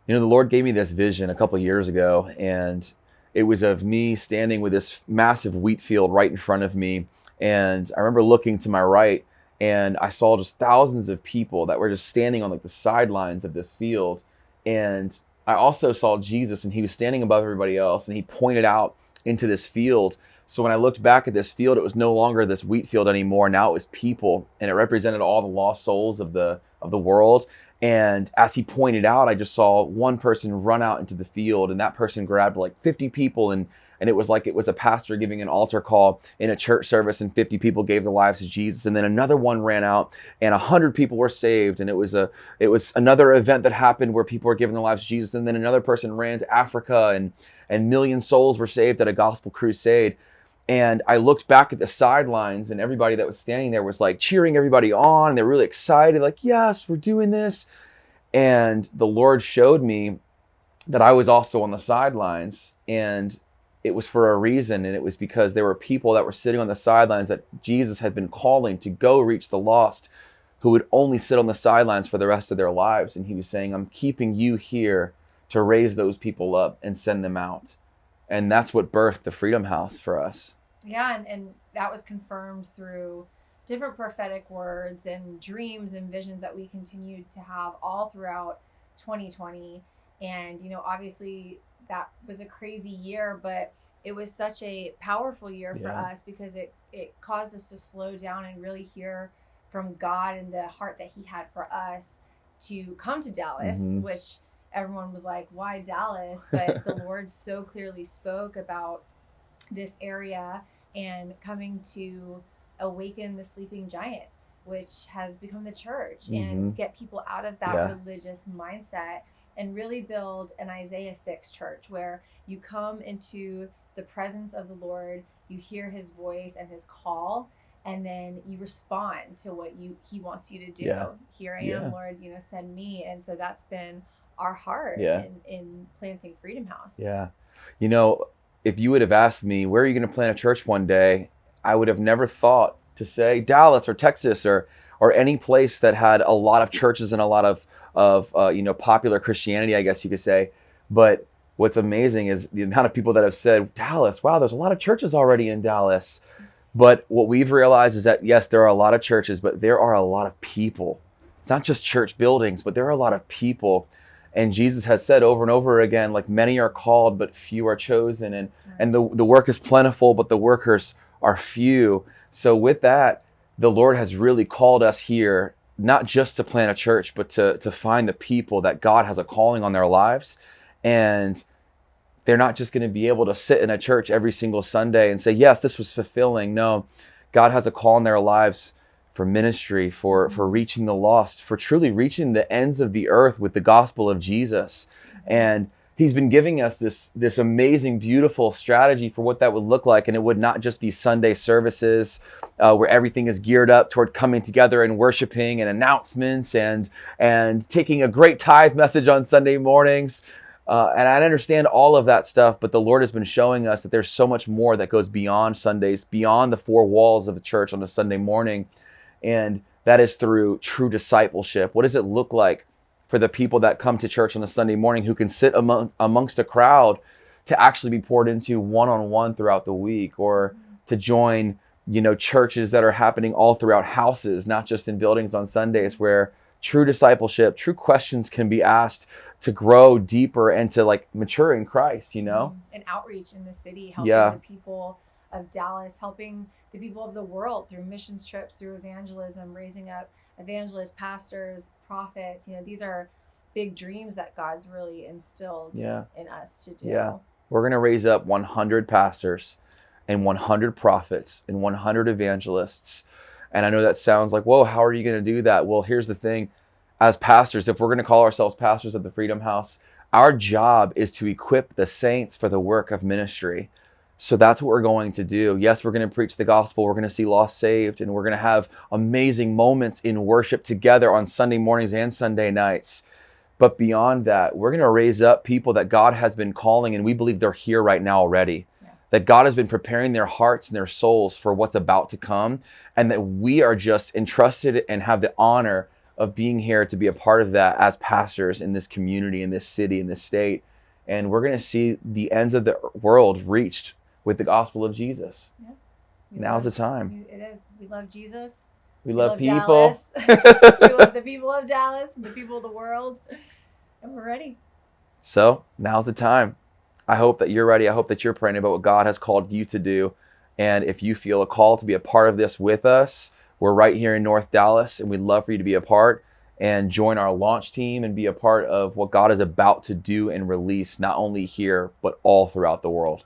The Lord gave me this vision a couple of years ago, and it was of me standing with this massive wheat field right in front of me. And I remember looking to my right, and I saw just thousands of people that were just standing on like the sidelines of this field. And I also saw Jesus, and he was standing above everybody else, and he pointed out into this field. So when I looked back at this field, it was no longer this wheat field anymore. Now it was people, and it represented all the lost souls of the world. And as he pointed out, I just saw one person run out into the field, and that person grabbed like 50 people, and it was like it was a pastor giving an altar call in a church service, and 50 people gave their lives to Jesus. And then another one ran out, and 100 people were saved. And it was another event that happened where people were giving their lives to Jesus. And then another person ran to Africa, and million souls were saved at a gospel crusade. And I looked back at the sidelines, and everybody that was standing there was like cheering everybody on. And they're really excited, like, yes, we're doing this. And the Lord showed me that I was also on the sidelines, and it was for a reason. And it was because there were people that were sitting on the sidelines that Jesus had been calling to go reach the lost, who would only sit on the sidelines for the rest of their lives. And he was saying, I'm keeping you here to raise those people up and send them out. And that's what birthed the Freedom House for us. Yeah, and that was confirmed through different prophetic words and dreams and visions that we continued to have all throughout 2020. And, obviously that was a crazy year, but it was such a powerful year for us because it caused us to slow down and really hear from God and the heart that he had for us to come to Dallas, which everyone was like, why Dallas? But the Lord so clearly spoke about this area and coming to awaken the sleeping giant, which has become the church, and get people out of that religious mindset and really build an Isaiah 6 church where you come into the presence of the Lord, you hear his voice and his call, and then you respond to what he wants you to do. Here I am, Lord, send me. And so that's been our heart in planting Freedom House. If you would have asked me, where are you going to plant a church one day, I would have never thought to say Dallas or Texas or any place that had a lot of churches and a lot of popular Christianity, I guess you could say. But what's amazing is the amount of people that have said, Dallas, wow, there's a lot of churches already in Dallas. But what we've realized is that, yes, there are a lot of churches, but there are a lot of people. It's not just church buildings, but there are a lot of people. And Jesus has said over and over again, like, many are called, but few are chosen. And the work is plentiful, but the workers are few. So with that, the Lord has really called us here, not just to plant a church, but to find the people that God has a calling on their lives. And they're not just going to be able to sit in a church every single Sunday and say, yes, this was fulfilling. No, God has a call in their lives for ministry, for reaching the lost, for truly reaching the ends of the earth with the gospel of Jesus. And he's been giving us this amazing, beautiful strategy for what that would look like. And it would not just be Sunday services where everything is geared up toward coming together and worshiping and announcements and taking a great tithe message on Sunday mornings. And I understand all of that stuff, but the Lord has been showing us that there's so much more that goes beyond Sundays, beyond the four walls of the church on a Sunday morning. And that is through true discipleship. What does it look like for the people that come to church on a Sunday morning who can sit amongst a crowd to actually be poured into one-on-one throughout the week, or to join, churches that are happening all throughout houses, not just in buildings on Sundays, where true discipleship, true questions can be asked to grow deeper and to mature in Christ, And outreach in the city, helping the people of Dallas, helping the people of the world through missions trips, through evangelism, raising up evangelists, pastors, prophets. These are big dreams that God's really instilled in us to do. Yeah. We're going to raise up 100 pastors and 100 prophets and 100 evangelists. And I know that sounds like, whoa, how are you going to do that? Well, here's the thing. As pastors, if we're going to call ourselves pastors at the Freedom House, our job is to equip the saints for the work of ministry. So that's what we're going to do. Yes, we're going to preach the gospel. We're going to see lost saved, and we're going to have amazing moments in worship together on Sunday mornings and Sunday nights. But beyond that, we're going to raise up people that God has been calling, and we believe they're here right now already. That God has been preparing their hearts and their souls for what's about to come, and that we are just entrusted and have the honor of being here to be a part of that as pastors in this community, in this city, in this state. And we're going to see the ends of the world reached with the gospel of Jesus. Yeah. Now's the time. It is. We love Jesus. We love people. Dallas. We love the people of Dallas and the people of the world. And we're ready. So now's the time. I hope that you're ready. I hope that you're praying about what God has called you to do. And if you feel a call to be a part of this with us, we're right here in North Dallas, and we'd love for you to be a part and join our launch team and be a part of what God is about to do and release, not only here, but all throughout the world.